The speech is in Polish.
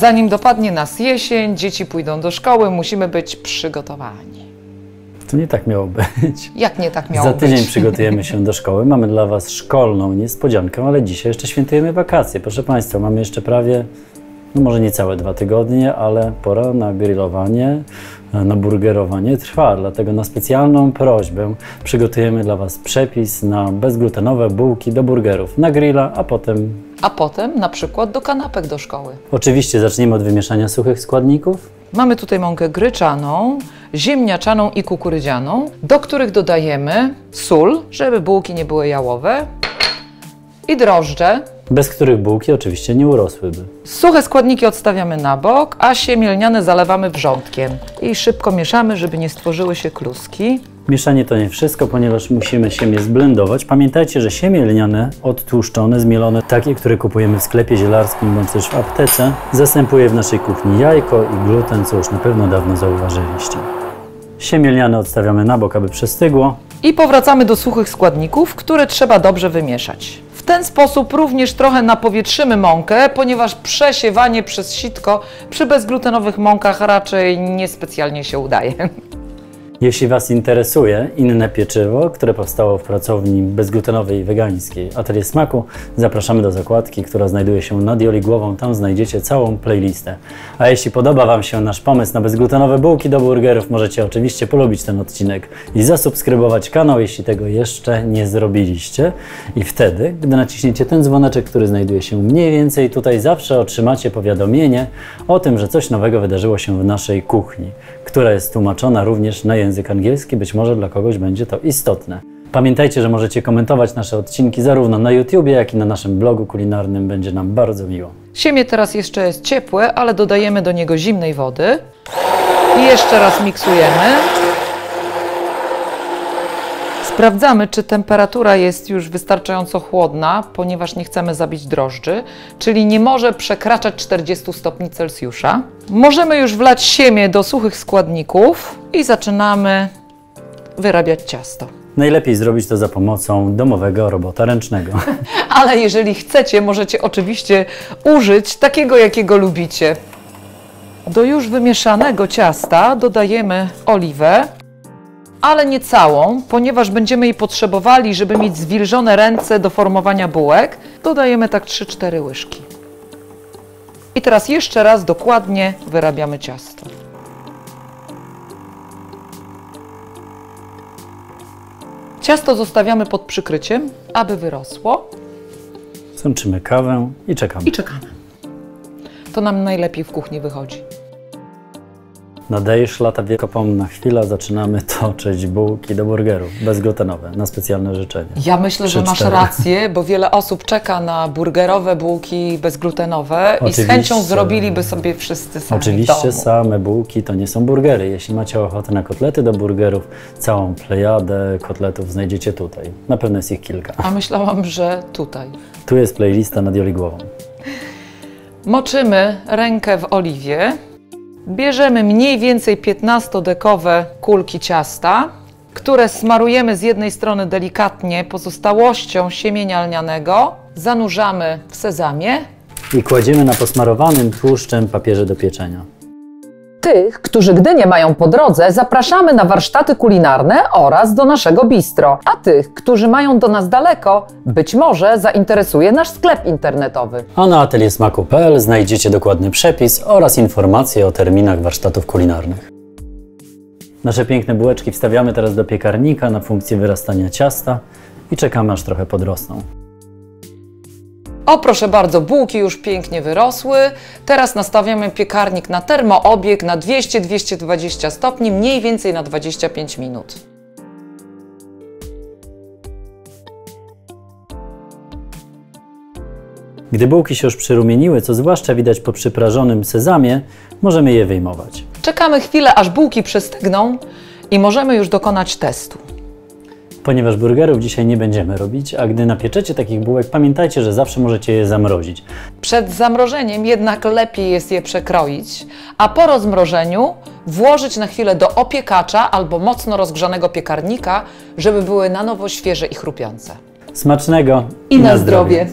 Zanim dopadnie nas jesień, dzieci pójdą do szkoły, musimy być przygotowani. To nie tak miało być. Jak nie tak miało być? Za tydzień przygotujemy się do szkoły. Mamy dla Was szkolną niespodziankę, ale dzisiaj jeszcze świętujemy wakacje. Proszę Państwa, mamy jeszcze prawie, no może niecałe 2 tygodnie, ale pora na grillowanie, na burgerowanie trwa. Dlatego na specjalną prośbę przygotujemy dla Was przepis na bezglutenowe bułki do burgerów na grilla, a potem na przykład do kanapek do szkoły. Oczywiście zaczniemy od wymieszania suchych składników. Mamy tutaj mąkę gryczaną, ziemniaczaną i kukurydzianą, do których dodajemy sól, żeby bułki nie były jałowe, i drożdże, bez których bułki oczywiście nie urosłyby. Suche składniki odstawiamy na bok, a siemię lniane zalewamy wrzątkiem i szybko mieszamy, żeby nie stworzyły się kluski. Mieszanie to nie wszystko, ponieważ musimy siemię zblendować. Pamiętajcie, że siemię lniane, odtłuszczone, zmielone, takie, które kupujemy w sklepie zielarskim bądź też w aptece, zastępuje w naszej kuchni jajko i gluten, co już na pewno dawno zauważyliście. Siemię lniane odstawiamy na bok, aby przestygło. I powracamy do suchych składników, które trzeba dobrze wymieszać. W ten sposób również trochę napowietrzymy mąkę, ponieważ przesiewanie przez sitko przy bezglutenowych mąkach raczej niespecjalnie się udaje. Jeśli Was interesuje inne pieczywo, które powstało w pracowni bezglutenowej i wegańskiej Atelier Smaku, zapraszamy do zakładki, która znajduje się nad Joli głową. Tam znajdziecie całą playlistę. A jeśli podoba Wam się nasz pomysł na bezglutenowe bułki do burgerów, możecie oczywiście polubić ten odcinek i zasubskrybować kanał, jeśli tego jeszcze nie zrobiliście. I wtedy, gdy naciśniecie ten dzwoneczek, który znajduje się mniej więcej tutaj, zawsze otrzymacie powiadomienie o tym, że coś nowego wydarzyło się w naszej kuchni, która jest tłumaczona również na język angielski. Być może dla kogoś będzie to istotne. Pamiętajcie, że możecie komentować nasze odcinki zarówno na YouTubie, jak i na naszym blogu kulinarnym. Będzie nam bardzo miło. Siemię teraz jeszcze jest ciepłe, ale dodajemy do niego zimnej wody. I jeszcze raz miksujemy. Sprawdzamy, czy temperatura jest już wystarczająco chłodna, ponieważ nie chcemy zabić drożdży, czyli nie może przekraczać 40 stopni Celsjusza. Możemy już wlać siemię do suchych składników i zaczynamy wyrabiać ciasto. Najlepiej zrobić to za pomocą domowego robota ręcznego. Ale jeżeli chcecie, możecie oczywiście użyć takiego, jakiego lubicie. Do już wymieszanego ciasta dodajemy oliwę, ale nie całą, ponieważ będziemy jej potrzebowali, żeby mieć zwilżone ręce do formowania bułek. Dodajemy tak 3-4 łyżki. I teraz jeszcze raz dokładnie wyrabiamy ciasto. Ciasto zostawiamy pod przykryciem, aby wyrosło. Sączymy kawę i czekamy. To nam najlepiej w kuchni wychodzi. Nadejszła ta wiekopomna chwila, zaczynamy toczyć bułki do burgerów bezglutenowe na specjalne życzenie. Ja myślę, że masz rację, bo wiele osób czeka na burgerowe bułki bezglutenowe i z chęcią zrobiliby sobie wszyscy sami Oczywiście w domu. Same bułki to nie są burgery. Jeśli macie ochotę na kotlety do burgerów, całą plejadę kotletów znajdziecie tutaj. Na pewno jest ich kilka. A myślałam, że tutaj. Tu jest playlista nad Joli głową. Moczymy rękę w oliwie. Bierzemy mniej więcej 15-dekowe kulki ciasta, które smarujemy z jednej strony delikatnie pozostałością siemienia lnianego, zanurzamy w sezamie I kładziemy na posmarowanym tłuszczem papierze do pieczenia. Tych, którzy Gdynię mają po drodze, zapraszamy na warsztaty kulinarne oraz do naszego bistro. A tych, którzy mają do nas daleko, być może zainteresuje nasz sklep internetowy. A na ateliersmaku.pl znajdziecie dokładny przepis oraz informacje o terminach warsztatów kulinarnych. Nasze piękne bułeczki wstawiamy teraz do piekarnika na funkcję wyrastania ciasta i czekamy, aż trochę podrosną. O, proszę bardzo, bułki już pięknie wyrosły. Teraz nastawiamy piekarnik na termoobieg na 200-220 stopni, mniej więcej na 25 minut. Gdy bułki się już przyrumieniły, co zwłaszcza widać po przyprażonym sezamie, możemy je wyjmować. Czekamy chwilę, aż bułki przystygną i możemy już dokonać testu. Ponieważ burgerów dzisiaj nie będziemy robić, a gdy napieczecie takich bułek, pamiętajcie, że zawsze możecie je zamrozić. Przed zamrożeniem jednak lepiej jest je przekroić, a po rozmrożeniu włożyć na chwilę do opiekacza albo mocno rozgrzanego piekarnika, żeby były na nowo świeże i chrupiące. Smacznego i na zdrowie!